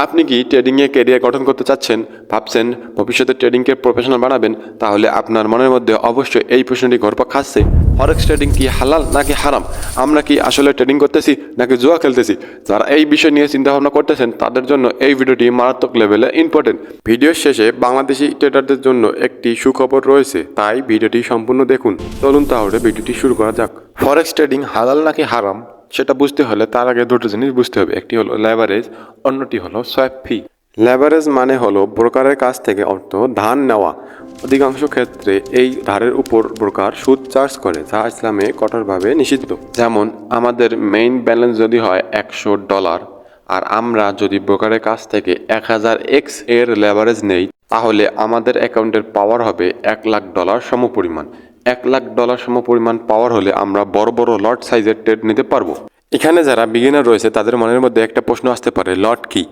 আপনি কি ট্রেডিংয়ে ক্যারিয়ার গঠন করতে চাচ্ছেন, ভাবছেন ভবিষ্যতে ট্রেডিংকে প্রফেশনাল বানাবেন? তাহলে আপনার মনের মধ্যে অবশ্যই এই প্রশ্নটি ঘুরপাক খাচ্ছে, ফরেক্স ট্রেডিং কি হালাল নাকি হারাম? আমরা কি আসলে ট্রেডিং করতেছি নাকি জুয়া খেলতেছি? যারা এই বিষয় নিয়ে চিন্তা ভাবনা করতেছেন তাদের জন্য এই ভিডিওটি মারাত্মক লেভেলে ইম্পর্টেন্ট। ভিডিওর শেষে বাংলাদেশি ট্রেডারদের জন্য একটি সুখবর রয়েছে, তাই ভিডিওটি সম্পূর্ণ দেখুন। চলুন তাহলে ভিডিওটি শুরু করা যাক। ফরেক্স ট্রেডিং হালাল নাকি হারাম সেটা বুঝতে হলে তার আগে দুটো জিনিস বুঝতে হবে। একটি হলো লেভারেজ, অন্যটি হলো সোয়াপ ফি। লেভারেজ মানে হলো ব্রোকারের কাছ থেকে অর্থ ধার নেওয়া। অধিকাংশ ক্ষেত্রে এই ধারের উপর ব্রোকার সুদ চার্জ করে, যা ইসলামে কঠোরভাবে নিষিদ্ধ। যেমন আমাদের মেইন ব্যালেন্স যদি হয় $100 আর আমরা যদি ব্রোকারের কাছ থেকে 1000x এর লেভারেজ নেই, তাহলে আমাদের অ্যাকাউন্টের পাওয়ার হবে $1,00,000 সমপরিমাণ। $1,00,000 সমপরিমাণ পাওয়ার হলে আমরা বড় বড় লট সাইজের ট্রেড নিতে পারবো। এখানে যারা বিগিনার রয়েছে তাদের মনের মধ্যে একটা প্রশ্ন আসতে পারে, লট কি,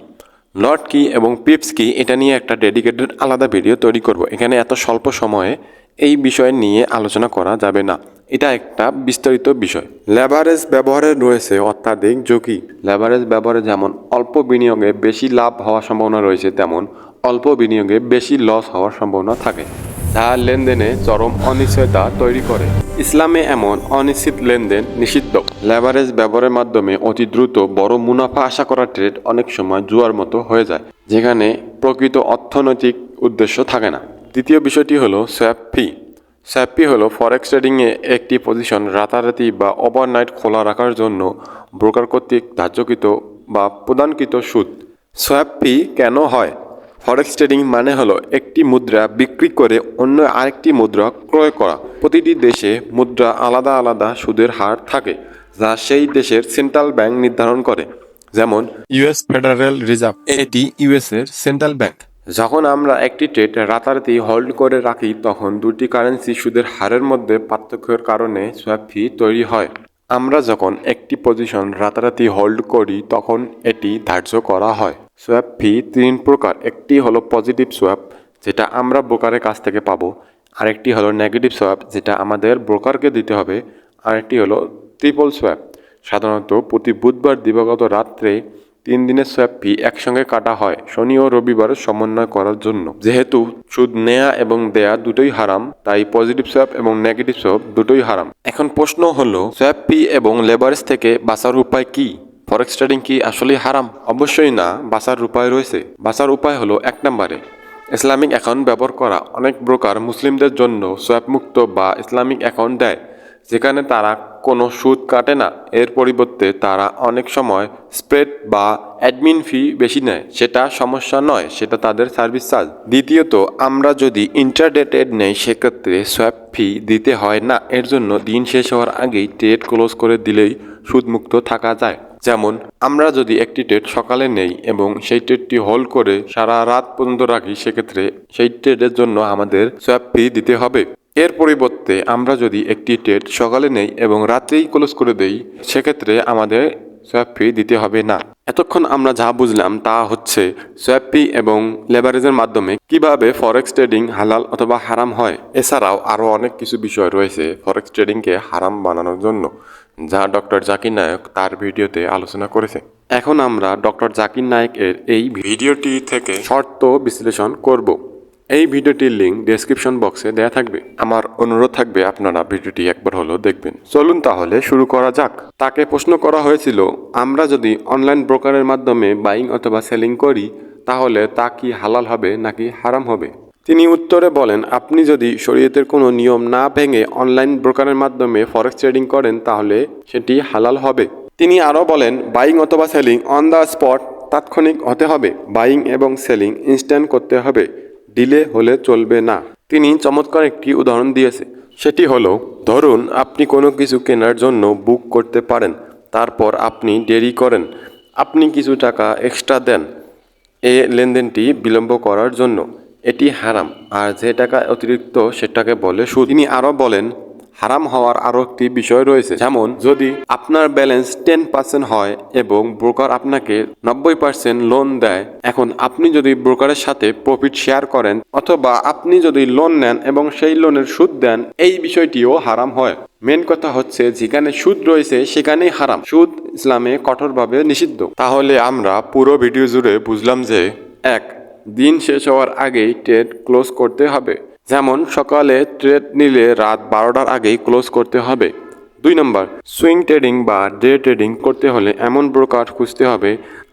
লট কি এবং পিপস কি? এটা নিয়ে একটা ডেডিকেটেড আলাদা ভিডিও তৈরি করব। এখানে এত স্বল্প সময়ে এই বিষয় নিয়ে আলোচনা করা যাবে না, এটা একটা বিস্তারিত বিষয়। লেভারেজ ব্যবহারে রয়েছে অত্যাধিক ঝুঁকি। লেভারেজ ব্যবহারে যেমন অল্প বিনিয়োগে বেশি লাভ হওয়ার সম্ভাবনা রয়েছে, তেমন অল্প বিনিয়োগে বেশি লস হওয়ার সম্ভাবনা থাকে, যা লেনদেনে চরম অনিশ্চয়তা তৈরি করে। ইসলামে এমন অনিশ্চিত লেনদেন নিষিদ্ধ। লেভারেজ ব্যবহারের মাধ্যমে অতি দ্রুত বড় মুনাফা আশা করা ট্রেড অনেক সময় জুয়ার মতো হয়ে যায়, যেখানে প্রকৃত অর্থনৈতিক উদ্দেশ্য থাকে না। দ্বিতীয় বিষয়টি হলো সোয়াপ ফি। সোয়াপ ফি হলো ফরেক্স ট্রেডিংয়ে একটি পজিশন রাতারাতি বা ওভারনাইট খোলা রাখার জন্য ব্রোকার কর্তৃক ধার্যকৃত বা প্রদানকৃত সুদ। সোয়াপ ফি কেন হয়? ফরেক্স ট্রেডিং মানে হলো একটি মুদ্রা বিক্রি করে অন্য আরেকটি মুদ্রা ক্রয় করা। প্রতিটি দেশে মুদ্রা আলাদা আলাদা সুদের হার থাকে, যা সেই দেশের সেন্ট্রাল ব্যাংক নির্ধারণ করে। যেমন ইউএস ফেডারেল রিজার্ভ, এটি ইউএস এর সেন্ট্রাল ব্যাংক। যখন আমরা একটি ট্রেড রাতারাতি হোল্ড করে রাখি, তখন দুটি কারেন্সি সুদের হারের মধ্যে পার্থক্যের কারণে সোয়াপ ফি তৈরি হয়। আমরা যখন একটি পজিশন রাতারাতি হোল্ড করি, তখন এটি ধার্য করা হয়। সোয়াপ ফি তিন প্রকার। একটি হলো পজিটিভ সোয়াপ, যেটা আমরা ব্রোকারের কাছ থেকে পাবো। আরেকটি হলো নেগেটিভ সোয়াপ, যেটা আমাদের ব্রোকারকে দিতে হবে। আরেকটি হলো ট্রিপল সোয়াপ। সাধারণত প্রতি বুধবার দিবাগত রাত্রে 3 দিনের সোয়াপ ফি একসঙ্গে কাটা হয় শনি ও রবিবার সমন্বয় করার জন্য। যেহেতু সুদ নেয়া এবং দেয়া দুটোই হারাম, তাই পজিটিভ সোয়াপ এবং নেগেটিভ সোয়াপ দুটোই হারাম। এখন প্রশ্ন হলো, সোয়াপ ফি এবং লেভারেজ থেকে বাঁচার উপায় কি? ফরেক্স ট্রেডিং কি আসলেই হারাম? অবশ্যই না, বাঁচার উপায় রয়েছে। বাঁচার উপায় হলো, 1 নম্বরে ইসলামিক অ্যাকাউন্ট ব্যবহার করা। অনেক ব্রোকার মুসলিমদের জন্য সোয়াপ মুক্ত বা ইসলামিক অ্যাকাউন্ট দেয়, যেখানে তারা কোনো সুদ কাটে না। এর পরিবর্তে তারা অনেক সময় স্প্রেড বা অ্যাডমিন ফি বেশি নেয়। সেটা সমস্যা নয়, সেটা তাদের সার্ভিস চার্জ। দ্বিতীয়ত, আমরা যদি ইন্টারডে ট্রেড নেই, সেক্ষেত্রে সোয়াপ ফি দিতে হয় না। এর জন্য দিন শেষ হওয়ার আগেই ট্রেড ক্লোজ করে দিলেই সুদমুক্ত থাকা যায়। যেমন আমরা যদি একটি ট্রেড সকালে নেই এবং সেই ট্রেডটি হোল্ড করে সারা রাত পর্যন্ত রাখি, সেক্ষেত্রে সেই ট্রেডের জন্য আমাদের সোয়াপ ফি দিতে হবে। এর পরিবর্তে আমরা যদি একটি ট্রেড সকালে নেই এবং রাত্রেই ক্লোজ করে দেই, সেক্ষেত্রে আমাদের সোয়াপ ফি দিতে হবে না। এতক্ষণ আমরা যা বুঝলাম তা হচ্ছে সোয়াপ ফি এবং লেভারেজের মাধ্যমে কিভাবে ফরেক্স ট্রেডিং হালাল অথবা হারাম হয়। এছাড়াও আরও অনেক কিছু বিষয় রয়েছে ফরেক্স ট্রেডিংকে হারাম বানানোর জন্য, যা ডক্টর জাকির নায়ক তার ভিডিওতে আলোচনা করেছে। এখন আমরা ডক্টর জাকির নায়ক এর এই ভিডিওটি থেকে শর্ত বিশ্লেষণ করব। এই ভিডিওটির লিঙ্ক ডেসক্রিপশন বক্সে দেয়া থাকবে। আমার অনুরোধ থাকবে আপনারা ভিডিওটি একবার হলেও দেখবেন। চলুন তাহলে শুরু করা যাক। তাকে প্রশ্ন করা হয়েছিল, আমরা যদি অনলাইন ব্রোকারের মাধ্যমে বাইং অথবা সেলিং করি, তাহলে তা কি হালাল হবে নাকি হারাম হবে? তিনি উত্তরে বলেন, আপনি যদি শরীয়তের কোনো নিয়ম না ভেঙে অনলাইন ব্রোকারের মাধ্যমে ফরেক্স ট্রেডিং করেন, তাহলে সেটি হালাল হবে। তিনি আরও বলেন, বাইং অথবা সেলিং অন দ্য স্পট তাৎক্ষণিক হতে হবে। বাইং এবং সেলিং ইনস্ট্যান্ট করতে হবে, ডিলে হলে চলবে না। তিনি চমৎকার একটি উদাহরণ দিয়েছে। সেটি হলো, ধরুন আপনি কোনো কিছু কেনার জন্য বুক করতে পারেন, তারপর আপনি দেরি করেন, আপনি কিছু টাকা এক্সট্রা দেন এই লেনদেনটি বিলম্ব করার জন্য। এটি হারাম, আর যে টাকা অতিরিক্ত সেটাকে বলে সুদ। তিনি আরও বলেন, হারাম হওয়ার আরও একটি বিষয় রয়েছে। যেমন যদি আপনার ব্যালেন্স 10% হয় এবং ব্রোকার আপনাকে 90% লোন দেয়, এখন আপনি যদি ব্রোকারের সাথে প্রফিট শেয়ার করেন অথবা আপনি যদি লোন নেন এবং সেই লোনের সুদ দেন, এই বিষয়টিও হারাম হয়। মেন কথা হচ্ছে যেখানে সুদ রয়েছে সেখানেই হারাম। সুদ ইসলামে কঠোরভাবে নিষিদ্ধ। তাহলে আমরা পুরো ভিডিও জুড়ে বুঝলাম যে 1. দিন শেষ হওয়ার আগেই ট্রেড ক্লোজ করতে হবে। যেমন সকালে ট্রেড নিলে রাত 12টার আগেই ক্লোজ করতে হবে। 2 নম্বর, সুইং ট্রেডিং বা ডে ট্রেডিং করতে হলে এমন ব্রোকার খুঁজতে হবে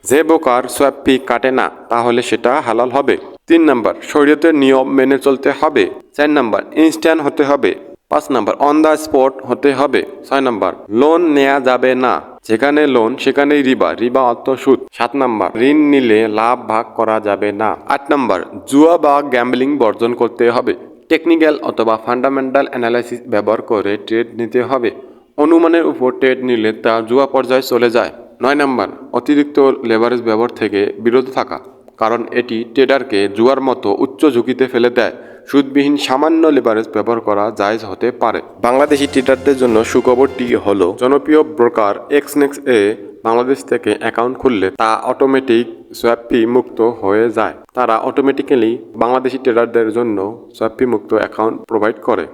যে ব্রোকার সোয়াপ ফি কাটে না, তাহলে সেটা হালাল হবে। 3 নম্বর, শরীয়তের নিয়ম মেনে চলতে হবে। 4 নম্বর, ইনস্ট্যান্ট হতে হবে। 5 নম্বর, অন দ্য স্পট হতে হবে। 6 নম্বর, লোন নেওয়া যাবে না। যেখানে লোন সেখানেই রিবা, রিবা অর্থ সুদ। 7 নম্বর, ঋণ নিলে লাভ ভাগ করা যাবে না। 8 নম্বর, জুয়া বা গ্যাম্বলিং বর্জন করতে হবে। টেকনিক্যাল অথবা ফান্ডামেন্টাল অ্যানালাইসিস ব্যবহার করে ট্রেড নিতে হবে। অনুমানের উপর ট্রেড নিলে তা জুয়া পর্যায়ে চলে যায়। 9 নম্বর, অতিরিক্ত লেভারেজ ব্যবহার থেকে বিরত থাকা, কারণ এটি ট্রেডারকে জুয়ার মতো উচ্চ ঝুঁকিতে ফেলে দেয়। সুদবিহীন সামান্য লেভারেজ ব্যবহার করা জায়েজ হতে পারে। বাংলাদেশি ট্রেডারদের জন্য সুখবরটি হলো জনপ্রিয় ব্রোকার এক্সনেক্স এ বাংলাদেশ থেকে অ্যাকাউন্ট খুললে তা অটোমেটিক সোয়াপ ফি মুক্ত হয়ে যায়। তারা অটোমেটিক্যালি বাংলাদেশি ট্রেডারদের জন্য সোয়াপ ফি মুক্ত অ্যাকাউন্ট প্রোভাইড করে।